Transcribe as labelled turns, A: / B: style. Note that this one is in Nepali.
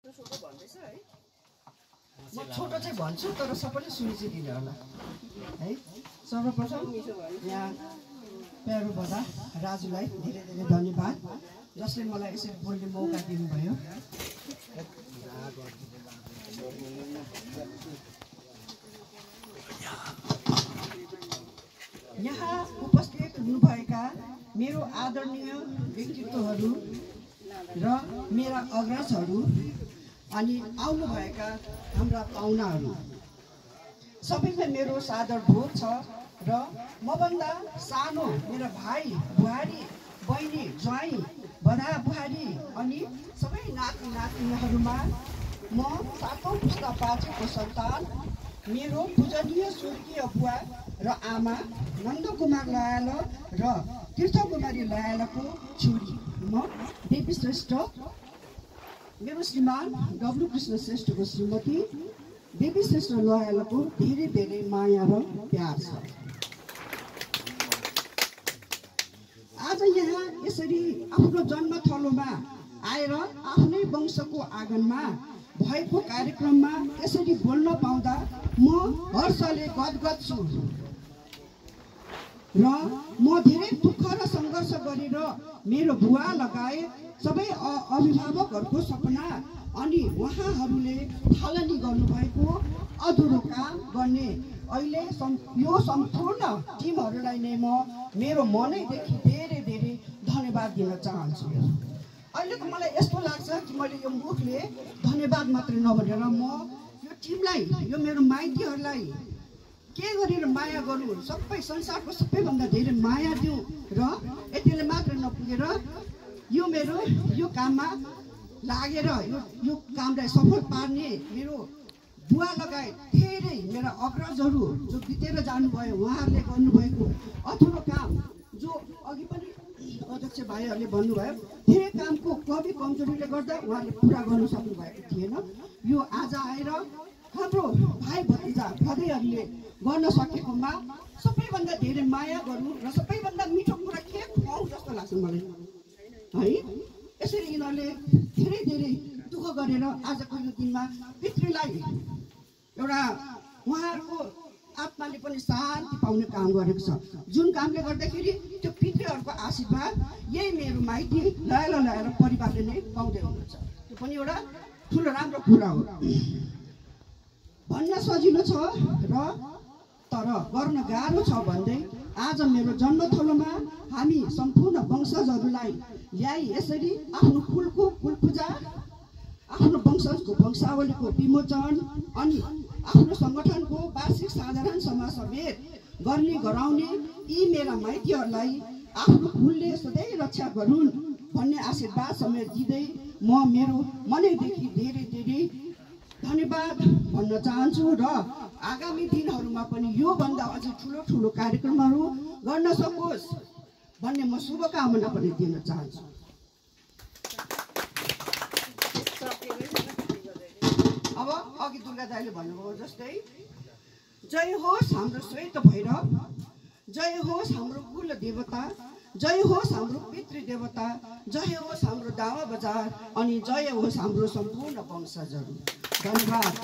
A: म छोटो चाहिँ भन्छु तर सबैले सुनिदिनु होला है। सर्वप्रथम यहाँ प्यारो बडा राजुलाई धेरै धेरै धन्यवाद जसले मलाई यसरी बोल्ने मौका दिनुभयो। यहाँ उपस्थित हुनुभएका मेरो आदरणीय व्यक्तित्वहरू र मेरा अग्रजहरू अनि आउनुभएका हाम्रा पाहुनाहरू सबैलाई मेरो सादर बोध छ र मभन्दा सानो मेरा भाइ बुहारी बहिनी ज्वाइँ बडा बुहारी अनि सबै नाति नातिनीहरूमा म सातौं पुस्ता पाँचौंको सन्तान मेरो पूजनीय स्वर्गीय बुवा र आमा नन्दकुमार लयाल र तीर्थकुमारी लयालको छोरी म देवी श्रेष्ठ, मेरो श्रीमान डब्लु कृष्ण श्रेष्ठको श्रीमती देवी श्रेष्ठ लयालको धेरै धेरै माया र प्यार छ। आज यहाँ यसरी आफ्नो जन्मथलोमा आएर आफ्नै वंशको आँगनमा भएको कार्यक्रममा यसरी बोल्न पाउँदा म हर्षले गदगद छु र म धेरै दुःख र सङ्घर्ष गरेर मेरो बुवा लगायत सबै अभिभावकहरूको सपना अनि उहाँहरूले थालनी गर्नुभएको अधुरो काम गर्ने अहिले यो सम्पूर्ण टिमहरूलाई नै म मेरो मनैदेखि धेरै धेरै धन्यवाद दिन चाहन्छु। अहिले त मलाई यस्तो लाग्छ कि मैले यो मुखले धन्यवाद मात्रै नभनेर म यो टिमलाई यो मेरो माइतीहरूलाई के गरेर माया गर्नु, सबै संसारको सबैभन्दा धेरै माया दिउँ र यतिले मात्र नपुगेर यो मेरो यो काममा लागेर यो कामलाई सफल पार्ने मेरो बुवा लगायत धेरै मेरा अग्रजहरू जो बितेर जानुभयो उहाँहरूले गर्नुभएको अधुरो काम जो अघि पनि अध्यक्ष भाइहरूले भन्नुभयो धेरै कामको कवि कमजोरीले गर्दा उहाँले पुरा गर्न सक्नु भएको थिएन। यो आज आएर हाम्रो भाइ भतिजा भदैहरूले गर्न सकेकोमा सबैभन्दा धेरै माया गरौँ र सबैभन्दा मिठो कुरा के खुवाउँ जस्तो लाग्छ मलाई है। यसरी यिनीहरूले धेरै धेरै दुःख गरेर आजको यो दिनमा पितृलाई एउटा उहाँहरूको आत्माले पनि शान्ति पाउने काम गरेको छ, जुन कामले गर्दाखेरि त्यो पितृहरूको आशीर्वाद यही मेरो माइती लयाल परिवारले नै पाउँदै हुनुहुन्छ। त्यो पनि एउटा ठुलो राम्रो कुरा हो। भन्न सजिलो छ र तर गर्न गाह्रो छ भन्दै आज मेरो जन्मथलोमा हामी सम्पूर्ण वंशजहरूलाई ल्याई यसरी आफ्नो कुलको कुल पूजा, आफ्नो वंशजको वंशावलीको विमोचन अनि आफ्नो सङ्गठनको वार्षिक साधारण सभा समेत गर्ने गराउने यी मेरा माइतीहरूलाई आफ्नो कुलले सधैँ रक्षा गरून् भन्ने आशीर्वाद समेत दिँदै म मेरो मनैदेखि धेरै धेरै धन्यवाद भन्न चाहन्छु र आगामी दिनहरूमा पनि योभन्दा अझ ठुलो ठुलो कार्यक्रमहरू गर्न सकोस् भन्ने म शुभकामना पनि दिन चाहन्छु। अब अघि दुर्गा दाइले भन्नुभयो जस्तै जय होस् हाम्रो श्वेत भैरव, जय होस् हाम्रो कुल देवता, जय होस् हाम्रो पितृ देवता, जय होस् हाम्रो दावा बजार अनि जय होस् हाम्रो सम्पूर्ण वंशजहरू। धन्यवाद।